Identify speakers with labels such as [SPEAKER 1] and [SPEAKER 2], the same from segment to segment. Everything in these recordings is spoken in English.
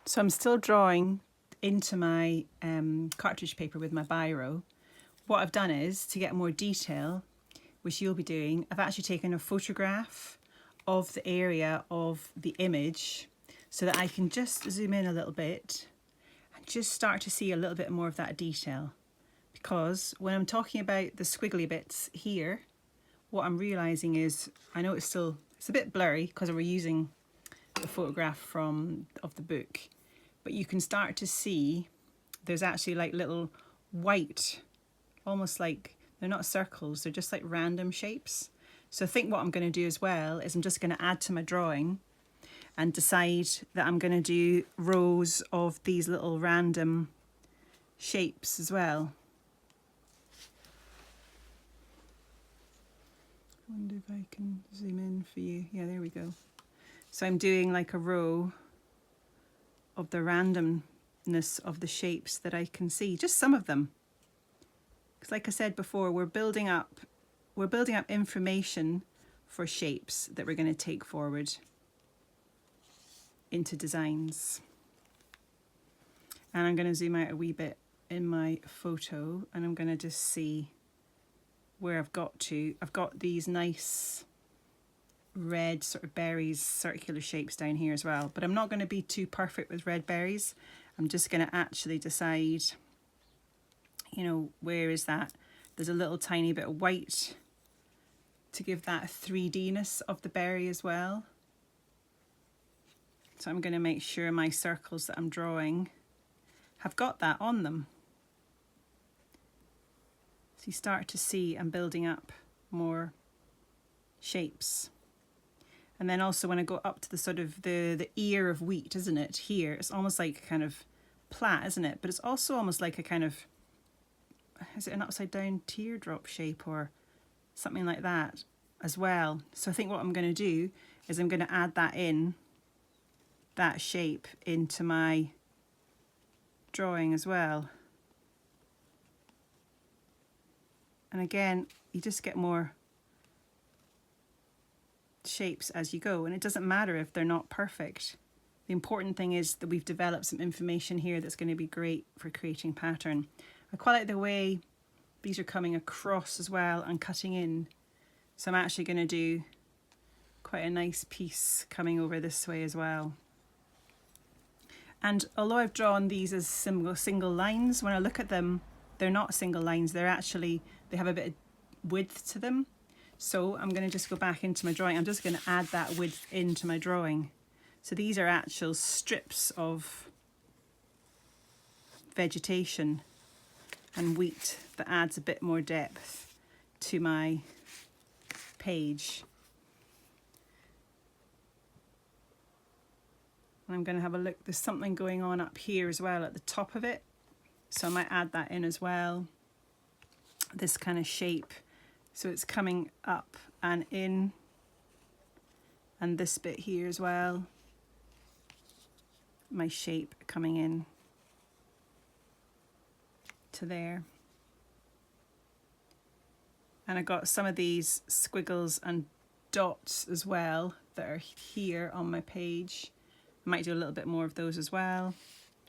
[SPEAKER 1] So I'm still drawing into my cartridge paper with my Biro. What I've done is, to get more detail, which you'll be doing, I've actually taken a photograph of the area of the image so that I can just zoom in a little bit and just start to see a little bit more of that detail. Because when I'm talking about the squiggly bits here, what I'm realizing is, I know it's a bit blurry because we're using the photograph of the book, but you can start to see there's actually like little white, almost like they're not circles, they're just like random shapes. So I think what I'm going to do as well is I'm just going to add to my drawing and decide that I'm going to do rows of these little random shapes as well. I wonder if I can zoom in for you. Yeah, there we go. So I'm doing like a row of the randomness of the shapes that I can see, just some of them. Because like I said before, we're building up information for shapes that we're going to take forward into designs. And I'm going to zoom out a wee bit in my photo and I'm going to just see where I've got to. I've got these nice red sort of berries, circular shapes down here as well, but I'm not going to be too perfect with red berries. I'm just going to actually decide, you know, where is that? There's a little tiny bit of white to give that 3D-ness of the berry as well. So I'm going to make sure my circles that I'm drawing have got that on them. So you start to see I'm building up more shapes. And then also when I go up to the sort of the ear of wheat, isn't it? Here, it's almost like a kind of plait, isn't it? But it's also almost like a kind of, is it an upside down teardrop shape or something like that as well? So I think what I'm going to do is I'm going to add that shape into my drawing as well. And again, you just get more shapes as you go, and it doesn't matter if they're not perfect. The important thing is that we've developed some information here that's going to be great for creating pattern. I quite like the way these are coming across as well and cutting in, so I'm actually going to do quite a nice piece coming over this way as well. And although I've drawn these as single lines, when I look at them, they're not single lines, they have a bit of width to them. So I'm going to just go back into my drawing. I'm just going to add that width into my drawing. So these are actual strips of vegetation and wheat that adds a bit more depth to my page. And I'm going to have a look. There's something going on up here as well at the top of it. So I might add that in as well. This kind of shape. So it's coming up and in, and this bit here as well, my shape coming in to there. And I got some of these squiggles and dots as well that are here on my page. I might do a little bit more of those as well,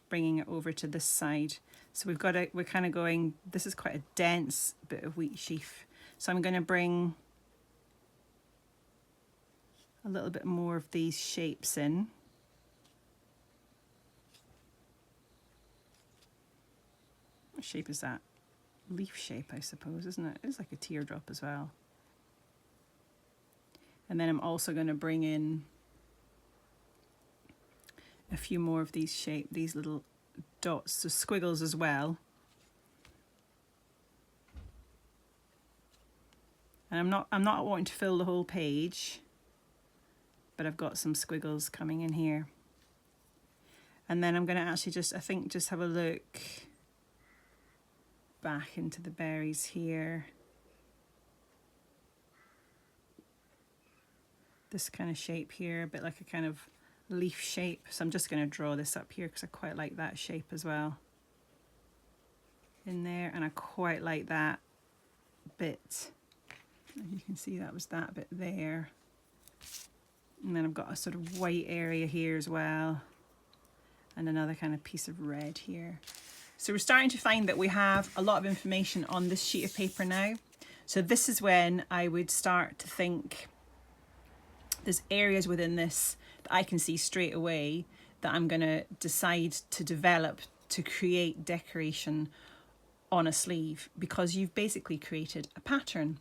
[SPEAKER 1] bringing it over to this side. So we're kind of going, this is quite a dense bit of wheat sheaf. So I'm going to bring a little bit more of these shapes in. What shape is that? Leaf shape, I suppose, isn't it? It's like a teardrop as well. And then I'm also going to bring in a few more of these these little dots, so squiggles as well. And I'm not wanting to fill the whole page, but I've got some squiggles coming in here. And then I'm going to actually just have a look back into the berries here. This kind of shape here, a bit like a kind of leaf shape. So I'm just going to draw this up here because I quite like that shape as well in there, and I quite like that bit. You can see that was that bit there. And then I've got a sort of white area here as well. and another kind of piece of red here. So we're starting to find that we have a lot of information on this sheet of paper now. So this is when I would start to think there's areas within this that I can see straight away that I'm going to decide to develop to create decoration on a sleeve, because you've basically created a pattern.